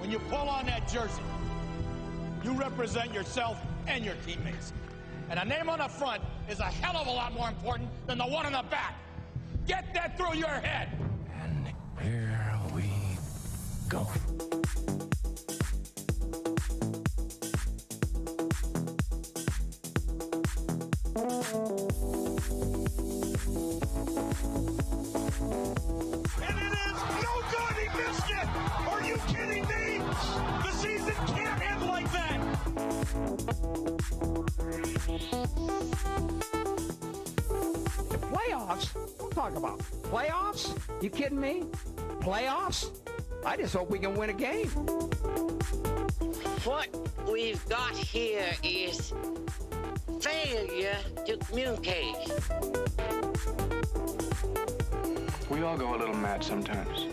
when you pull on that jersey, you represent yourself and your teammates. And a name on the front is a hell of a lot more important than the one on the back. Get that through your head. And here we go. And it is no good. He missed it. Are you kidding me? The season can't end like that. The playoffs? Don't talk about playoffs. You kidding me? Playoffs? I just hope we can win a game. What we've got here is failure to communicate. We all go a little mad sometimes.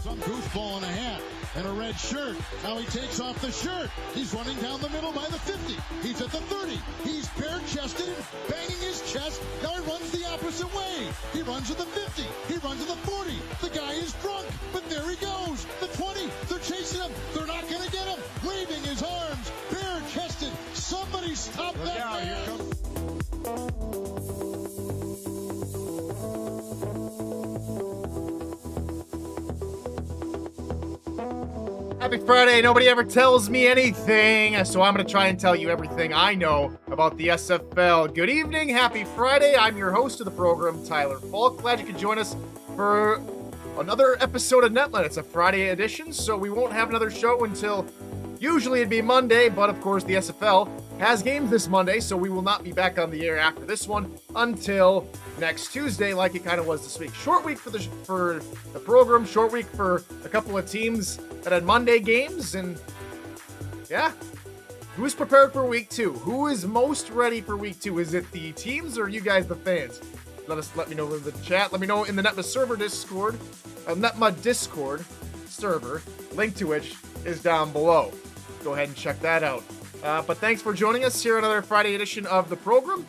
Some goofball in a hat and a red shirt. Now he takes off the shirt. He's running down the middle by the 50. He's at the 30. He's bare-chested and banging his chest. Now he runs the opposite way. He runs to the 50. He runs to the 40. The guy is drunk, but there he goes. The 20. They're chasing him. They're not going to get him. Waving his arms, bare-chested. Somebody stop that man. Happy Friday. Nobody ever tells me anything, so I'm going to try and tell you everything I know about the SFL. Good evening. Happy Friday. I'm your host of the program, Tyler Falk. Glad you could join us for another episode of NETMA. It's a Friday edition, so we won't have another show until usually it'd be Monday, but of course the SFL has games this Monday, so we will not be back on the air after this one until next Tuesday, like it kind of was this week. Short week for the program, short week for a couple of teams that had Monday games, and yeah. Who's prepared for week 2? Who is most ready for week 2? Is it the teams or you guys, the fans? Let me know in the chat. Let me know in the NETMA server Discord, NETMA Discord server, link to which is down below. Go ahead and check that out. But thanks for joining us here on another Friday edition of the program.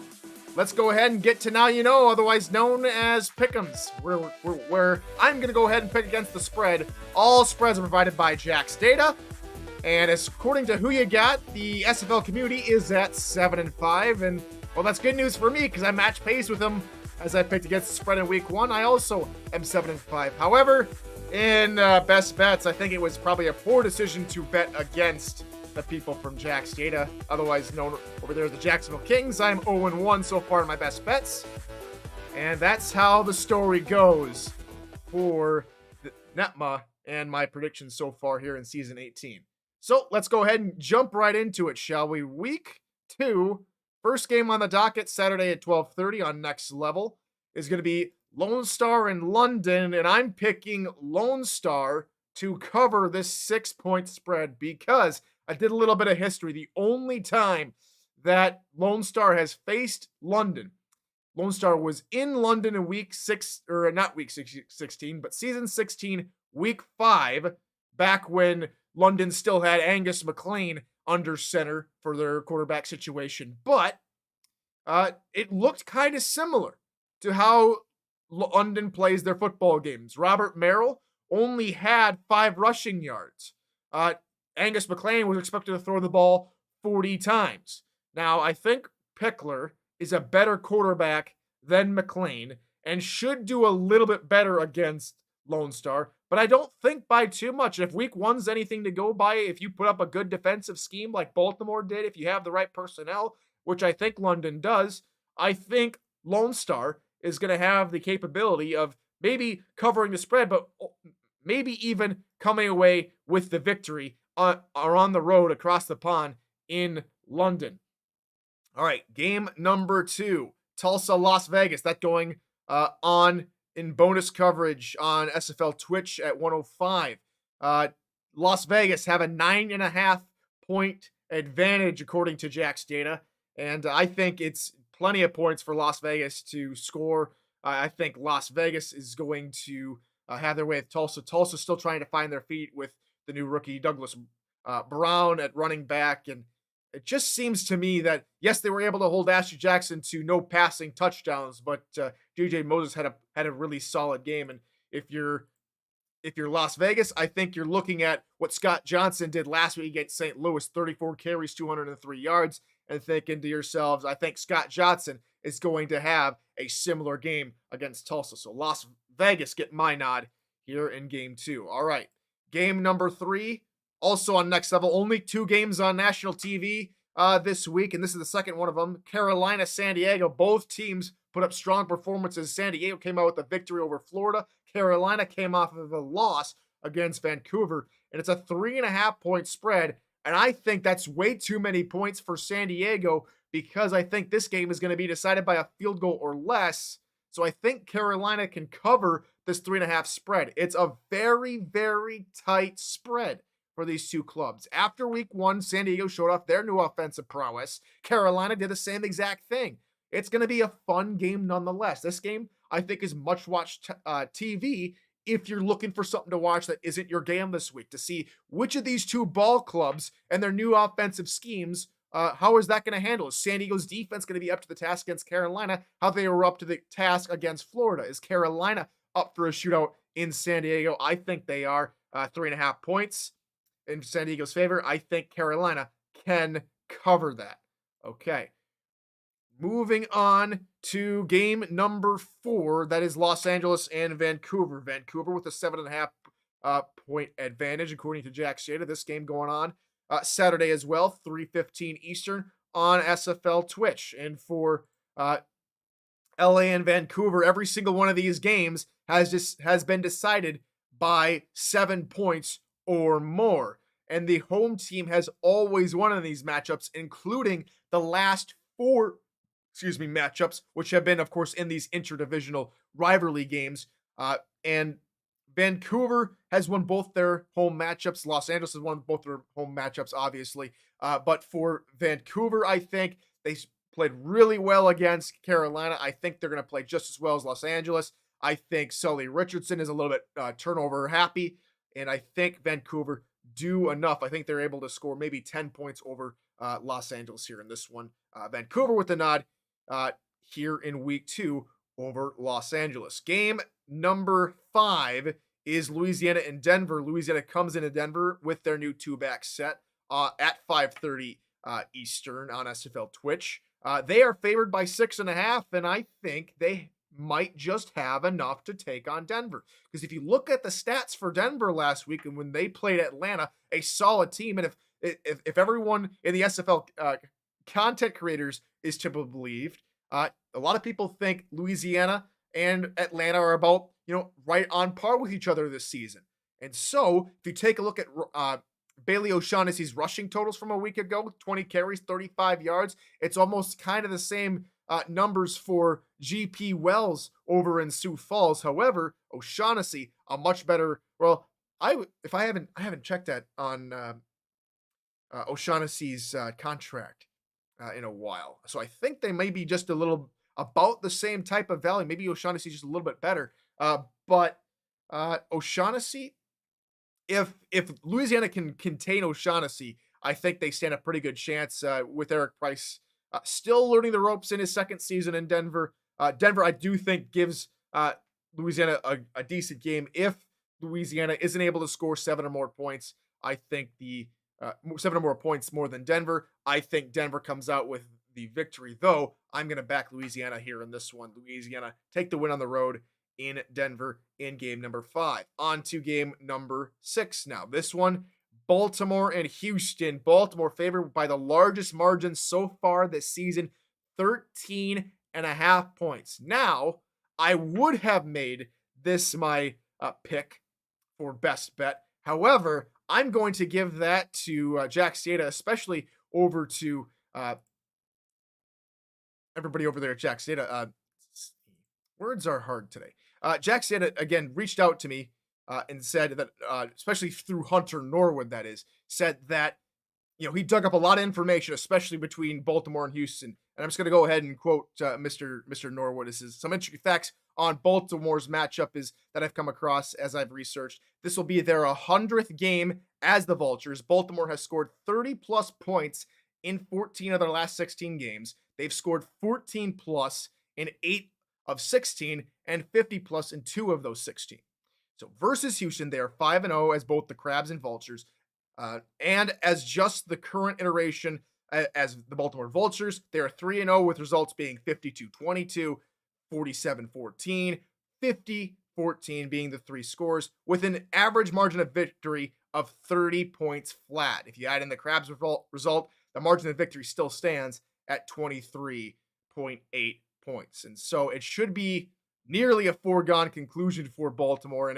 Let's go ahead and get to Now You Know, otherwise known as Pick'ems, where I'm going to go ahead and pick against the spread. All spreads are provided by Jack's Data. And according to Who You Got, the SFL community is at 7-5. And, well, that's good news for me because I match pace with them as I picked against the spread in week 1. I also am 7-5. However, in best bets, I think it was probably a poor decision to bet against the people from Jack's Data, otherwise known over there as the Jacksonville Kings. I'm 0-1 so far in my best bets. And that's how the story goes for NETMA and my predictions so far here in Season 18. So let's go ahead and jump right into it, shall we? Week 2, first game on the docket, Saturday at 12:30 on Next Level, is going to be Lone Star in London, and I'm picking Lone Star to cover this 6-point spread because I did a little bit of history. The only time that Lone Star has faced London, Lone Star was in London in week 6, or not week 16, but season 16, week 5, back when London still had Angus McLean under center for their quarterback situation. But it looked kind of similar to how London plays their football games. Robert Merrill only had 5 rushing yards. Angus McLean was expected to throw the ball 40 times. Now, I think Pickler is a better quarterback than McLean and should do a little bit better against Lone Star, but I don't think by too much. If week 1's anything to go by, if you put up a good defensive scheme like Baltimore did, if you have the right personnel, which I think London does, I think Lone Star is going to have the capability of maybe covering the spread, but maybe even coming away with the victory or on the road across the pond in London. All right, game number 2, Tulsa, Las Vegas. That going on in bonus coverage on SFL Twitch at 105. Las Vegas have a 9.5 point advantage according to Jack's Data, and I think it's plenty of points for Las Vegas to score. I think Las Vegas is going to have their way with Tulsa. Tulsa's still trying to find their feet with the new rookie Douglas Brown at running back, and it just seems to me that, yes, they were able to hold Ashley Jackson to no passing touchdowns, but J.J. Moses had a really solid game. And if you're if you're Las Vegas, I think you're looking at what Scott Johnson did last week against St. Louis, 34 carries, 203 yards, and thinking to yourselves, I think Scott Johnson is going to have a similar game against Tulsa. So Las Vegas get my nod here in game 2. All right, game number 3, also on Next Level. Only 2 games on national TV this week, and this is the second one of them. Carolina, San Diego, both teams put up strong performances. San Diego came out with a victory over Florida. Carolina came off of a loss against Vancouver, and it's a 3.5-point spread. And I think that's way too many points for San Diego because I think this game is going to be decided by a field goal or less. So I think Carolina can cover this 3.5 spread. It's a very, very tight spread for these two clubs. After week 1, San Diego showed off their new offensive prowess. Carolina did the same exact thing. It's going to be a fun game nonetheless. This game, I think, is much watched TV if you're looking for something to watch that isn't your game this week, to see which of these two ball clubs and their new offensive schemes, how is that going to handle? Is San Diego's defense going to be up to the task against Carolina? How they were up to the task against Florida? Is Carolina up for a shootout in San Diego? I think they are. 3.5 points in San Diego's favor. I think Carolina can cover that. Okay. Moving on to game number 4, that is Los Angeles and Vancouver. Vancouver with a 7.5 point advantage, according to Jack's data. This game going on Saturday as well, 3:15 Eastern on SFL Twitch. And for LA and Vancouver, every single one of these games has been decided by 7 points or more. And the home team has always won in these matchups, including the last 4 matchups, which have been, of course, in these interdivisional rivalry games. And Vancouver has won both their home matchups. Los Angeles has won both their home matchups, obviously. But for Vancouver, I think they played really well against Carolina. I think they're going to play just as well as Los Angeles. I think Sully Richardson is a little bit turnover happy, and I think Vancouver do enough. I think they're able to score maybe 10 points over Los Angeles here in this one. Vancouver with the nod here in week 2 over Los Angeles. Game number 5 is Louisiana and Denver. Louisiana comes into Denver with their new 2-back set at 5:30 Eastern on SFL Twitch. They are favored by 6.5, and I think they might just have enough to take on Denver. Because if you look at the stats for Denver last week and when they played Atlanta, a solid team, and if everyone in the SFL content creators is to be believed, a lot of people think Louisiana and Atlanta are about, right on par with each other this season. And so if you take a look at Bailey O'Shaughnessy's rushing totals from a week ago, 20 carries, 35 yards, it's almost kind of the same numbers for GP Wells over in Sioux Falls. However, O'Shaughnessy, a much better, I haven't checked that on O'Shaughnessy's contract in a while. So I think they may be just a little about the same type of value. Maybe O'Shaughnessy's just a little bit better. But O'Shaughnessy, if Louisiana can contain O'Shaughnessy, I think they stand a pretty good chance with Eric Price still learning the ropes in his second season in Denver. Denver, I do think, gives Louisiana a decent game. If Louisiana isn't able to score 7 or more points, I think 7 or more points more than Denver. I think Denver comes out with the victory, though I'm going to back Louisiana here in this one. Louisiana take the win on the road in Denver in game number 5. On to game number 6 now. This one, Baltimore and Houston. Baltimore favored by the largest margin so far this season, 13.5 points. Now, I would have made this my pick for best bet. However, I'm going to give that to Jack Stata, especially over to everybody over there at Jack Stata. Words are hard today. Jack Stata, again, reached out to me and said that, especially through Hunter Norwood, that is, said that, he dug up a lot of information, especially between Baltimore and Houston. And I'm just going to go ahead and quote Mr. Norwood. This is some interesting facts on Baltimore's matchup is that I've come across as I've researched. This will be their 100th game as the Vultures. Baltimore has scored 30-plus points in 14 of their last 16 games. They've scored 14-plus in 8 of 16 and 50-plus in 2 of those 16. So versus Houston, they are 5-0 as both the Crabs and Vultures. And as just the current iteration as the Baltimore Vultures, they are 3-0 with results being 52-22, 47-14, 50-14 being the three scores, with an average margin of victory of 30 points flat. If you add in the Crabs result, the margin of victory still stands at 23.8 points. And so it should be nearly a foregone conclusion for Baltimore.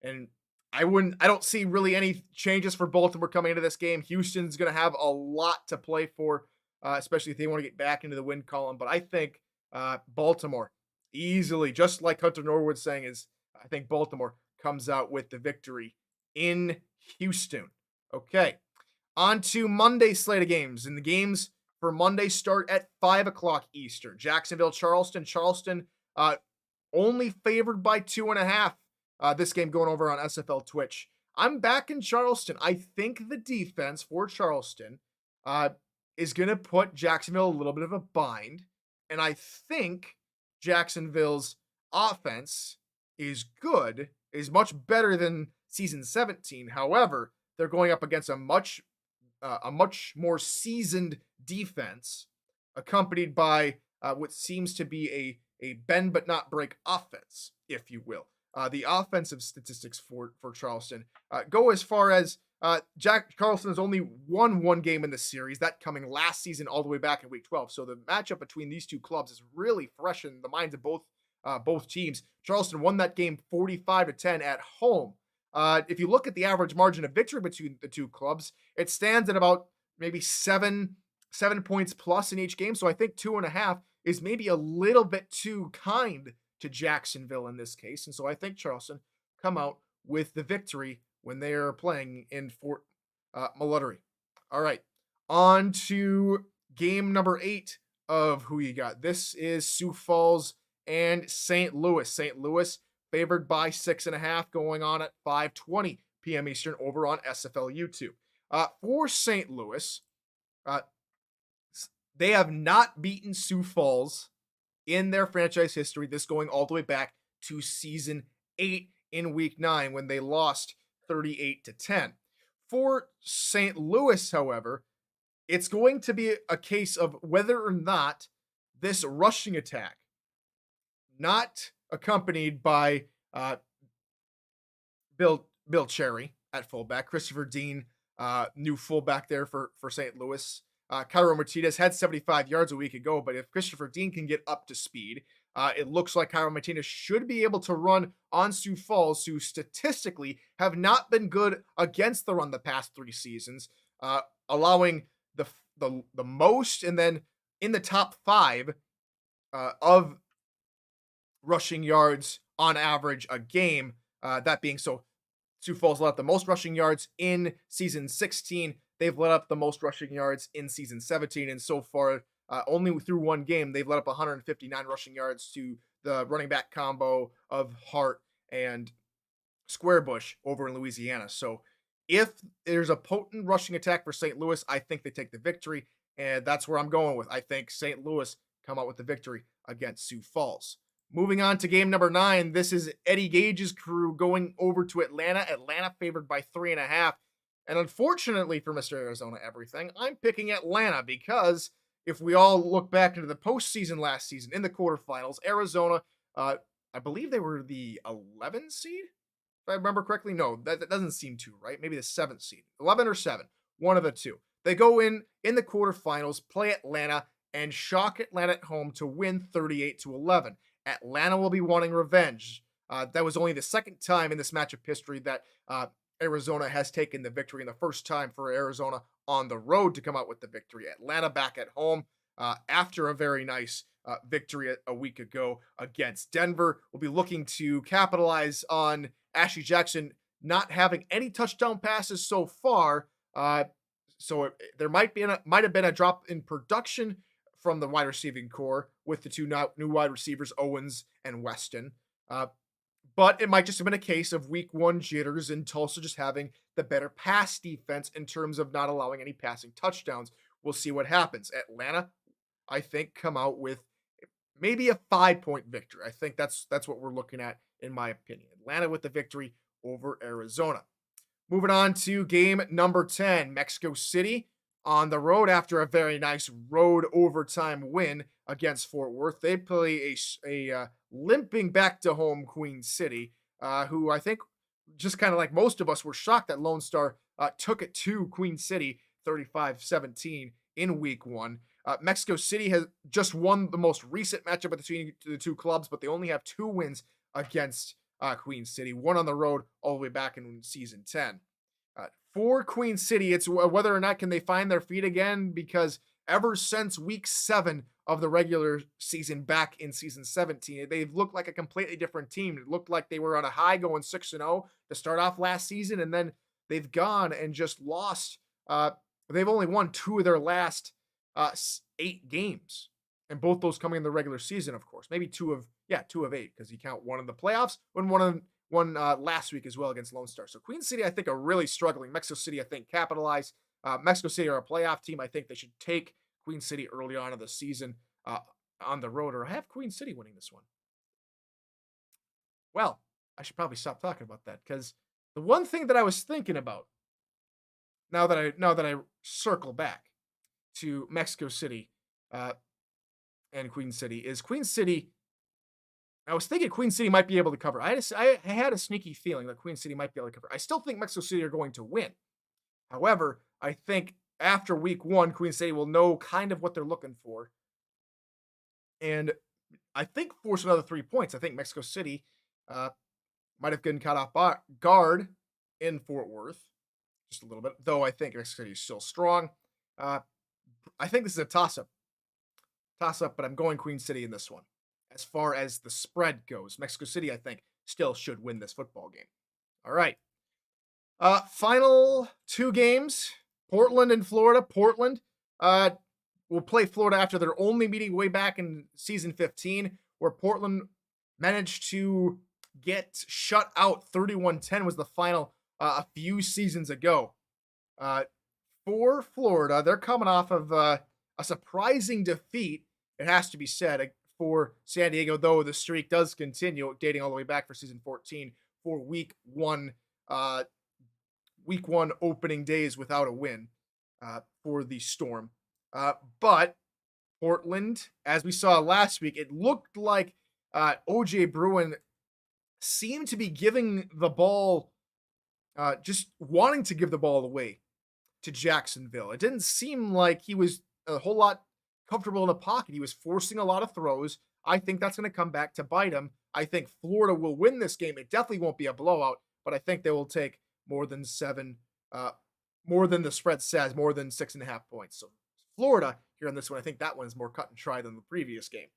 And I don't see really any changes for Baltimore coming into this game. Houston's going to have a lot to play for, especially if they want to get back into the win column. But I think Baltimore easily, just like Hunter Norwood's saying, I think Baltimore comes out with the victory in Houston. Okay, on to Monday's slate of games. And the games for Monday start at 5 o'clock Eastern. Jacksonville, Charleston. Charleston only favored by 2.5. This game going over on SFL Twitch. I'm back in Charleston. I think the defense for Charleston is going to put Jacksonville a little bit of a bind. And I think Jacksonville's offense is good, is much better than season 17. However, they're going up against a much more seasoned defense, accompanied by what seems to be a bend but not break offense, if you will. The offensive statistics for Charleston go as far as Charleston has only won one game in the series, that coming last season all the way back in week 12. So the matchup between these two clubs is really fresh in the minds of both teams. Charleston won that game 45-10 at home. If you look at the average margin of victory between the two clubs, it stands at about maybe seven points plus in each game. So I think 2.5 is maybe a little bit too kind to Jacksonville in this case. And so I think Charleston come out with the victory when they are playing in Fort Maluttery. All right, on to game number 8 of Who You Got. This is Sioux Falls and St. Louis. St. Louis favored by 6.5, going on at 5:20 p.m. Eastern over on SFL YouTube. For St. Louis, they have not beaten Sioux Falls in their franchise history, this going all the way back to season 8 in week 9 when they lost 38-10. For St. Louis, however, it's going to be a case of whether or not this rushing attack, not accompanied by Bill Cherry at fullback, Christopher Dean, new fullback there for St. Louis. Cairo Martinez had 75 yards a week ago, but if Christopher Dean can get up to speed, it looks like Cairo Martinez should be able to run on Sioux Falls, who statistically have not been good against the run the past 3 seasons, allowing the most and then in the top 5 of rushing yards on average a game. That being so, Sioux Falls let up the most rushing yards in season 16. They've let up the most rushing yards in season 17, and so far, only through one game, they've let up 159 rushing yards to the running back combo of Hart and Squarebush over in Louisiana. So if there's a potent rushing attack for St. Louis, I think they take the victory, and that's where I'm going with. I think St. Louis come out with the victory against Sioux Falls. Moving on to game number 9, this is Eddie Gage's crew going over to Atlanta. Atlanta favored by 3.5. And unfortunately for Mr. Arizona Everything, I'm picking Atlanta because if we all look back into the postseason last season in the quarterfinals, Arizona, I believe they were the 11 seed, if I remember correctly. No, that doesn't seem too right. Maybe the 7th seed, 11 or 7, one of the two. They go in the quarterfinals, play Atlanta, and shock Atlanta at home to win 38-11. Atlanta will be wanting revenge. That was only the second time in this matchup history that Arizona has taken the victory, and the first time for Arizona on the road to come out with the victory. Atlanta back at home after a very nice victory a week ago against Denver. Will be looking to capitalize on Ashley Jackson not having any touchdown passes so far. So there might have been a drop in production from the wide receiving core with the two new wide receivers, Owens and Weston. But it might just have been a case of week 1 jitters and Tulsa just having the better pass defense in terms of not allowing any passing touchdowns. We'll see what happens. Atlanta, I think, come out with maybe a 5-point victory. I think that's what we're looking at, in my opinion. Atlanta with the victory over Arizona. Moving on to game number 10, Mexico City on the road after a very nice road overtime win against Fort Worth. They play a limping back to home Queen City, who I think, just kind of like most of us, were shocked that Lone Star took it to Queen City 35-17 in week 1. Mexico City has just won the most recent matchup between the two clubs, but they only have 2 wins against Queen City, one on the road all the way back in season 10. For Queen City, it's whether or not can they find their feet again, because ever since week 7 of the regular season back in season 17, they've looked like a completely different team. It looked like they were on a high going 6-0 to start off last season, and then they've gone and just lost. They've only won 2 of their last 8 games, and both those coming in the regular season, of course. Maybe 2 of 8, because you count one in the playoffs and one last week as well against Lone Star. So Queen City, I think, are really struggling. Mexico City, I think, capitalize. Mexico City are a playoff team. I think they should take Queen City early on in the season on the road, or have Queen City winning this one. Well, I should probably stop talking about that, because the one thing that I was thinking about, now that I circle back to Mexico City and Queen City, is Queen City. I was thinking Queen City might be able to cover. I had a sneaky feeling that Queen City might be able to cover. I still think Mexico City are going to win. However, I think after week 1, Queen City will know kind of what they're looking for, and I think force another 3 points. I think Mexico City might have gotten caught off guard in Fort Worth just a little bit, though I think Mexico City is still strong. I think this is a toss-up, but I'm going Queen City in this one. As far as the spread goes, Mexico City, I think, still should win this football game. All right. Final 2 games, Portland and Florida. Portland will play Florida after their only meeting way back in season 15, where Portland managed to get shut out. 31-10 was the final a few seasons ago. For Florida, they're coming off of a surprising defeat, it has to be said, for San Diego, though the streak does continue, dating all the way back for season 14 for week 1 opening days without a win for the Storm. But Portland, as we saw last week, it looked like OJ Bruin seemed to be giving the ball, just wanting to give the ball away to Jacksonville. It didn't seem like he was a whole lot comfortable in the pocket. He was forcing a lot of throws. I think that's going to come back to bite him. I think Florida will win this game. It definitely won't be a blowout, but I think they will take more than the spread says, more than 6.5 points. So Florida here on this one, I think that one is more cut and dry than the previous game.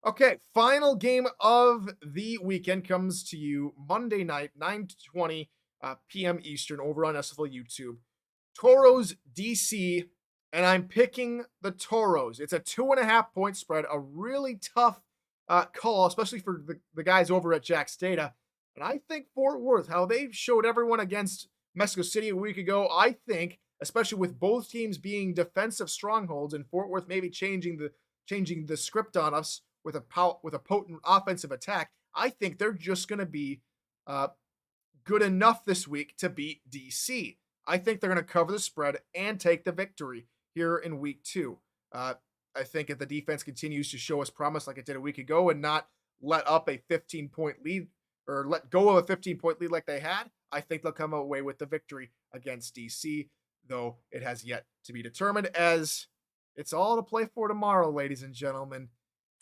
Okay, final game of the weekend comes to you Monday night, 9:20 p.m. Eastern, over on SFL YouTube. Toros DC, and I'm picking the Toros. It's a 2.5 point spread, a really tough call, especially for the guys over at Jack's Data. And I think Fort Worth, how they showed everyone against Mexico City a week ago, I think, especially with both teams being defensive strongholds and Fort Worth maybe changing the script on us with a potent offensive attack, I think they're just going to be good enough this week to beat DC. I think they're going to cover the spread and take the victory here in week 2. I think if the defense continues to show us promise like it did a week ago and not let up a 15-point lead or let go of a 15-point lead like they had, I think they'll come away with the victory against DC, though it has yet to be determined, as it's all to play for tomorrow, ladies and gentlemen.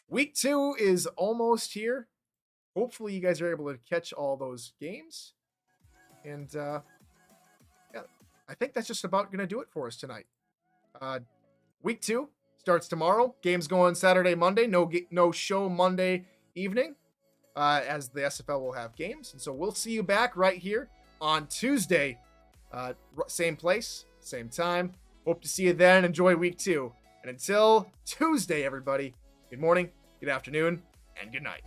Week 2 is almost here. Hopefully you guys are able to catch all those games. And yeah, I think that's just about going to do it for us tonight. Week 2 starts tomorrow. Games going Saturday, Monday. No show Monday evening, as the SFL will have games. And so we'll see you back right here on Tuesday. Same place, same time. Hope to see you then. Enjoy week 2. And until Tuesday, everybody, good morning, good afternoon, and good night.